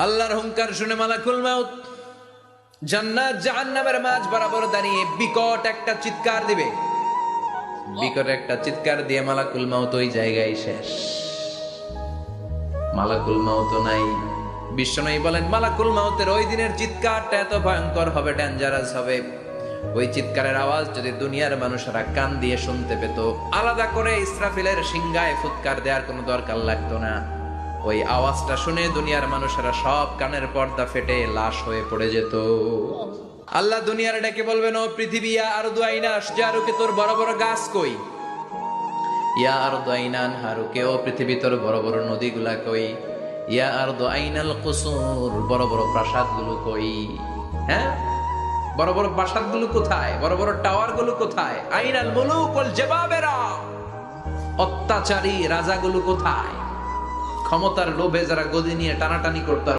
আল্লাহর হুঙ্কার শুনে মালাকুল মাউত জান্নাত জাহান্নামের মাঝ বরাবর দাঁড়িয়ে বিকট একটা চিৎকার দিবে। বিকট একটা চিৎকার দিয়ে মালাকুল মাউত ওই জায়গায় শেষ। মালাকুল মাউত নাই। বিশ্বনবী বলেন মালাকুল মাউতের ওই দিনের চিৎকারটা এত ভয়ঙ্কর হবে, ডেঞ্জারাস হবে। ওই চিৎকারের আওয়াজ যদি দুনিয়ার মানুষেরা কান দিয়ে শুনতে পেত, আলাদা করে ইসরাফিলের সিংহায় ফুৎকার দেওয়ার কোনো দরকার লাগতো না। ওই আওয়াজটা শুনে দুনিয়ার মানুষেরা সব কানের পর্দা ফেটে লাশ হয়ে পড়ে যেত। আল্লাহ দুনিয়ার ডেকে বলবেন, ও পৃথিবী, ইয়া আরদু আইনা আশজারুকে, তোর বড় বড় গাছ কই? ইয়া আরদু আইনা আনহারুকে, ও পৃথিবী তোর বড় বড় নদীগুলা কই? ইয়া আরদু আইনাল কুসুর, বড় বড় প্রাসাদগুলো কই? হ্যাঁ, বড় বড় প্রাসাদগুলো কোথায়? বড় বড় টাওয়ারগুলো কোথায়? আইনাল মুলুক ওয়াল জাবাবেরা, অত্যাচারী রাজাগুলো কোথায়? ক্ষমতার লোভে যারা গদি নিয়ে টানাটানি করত।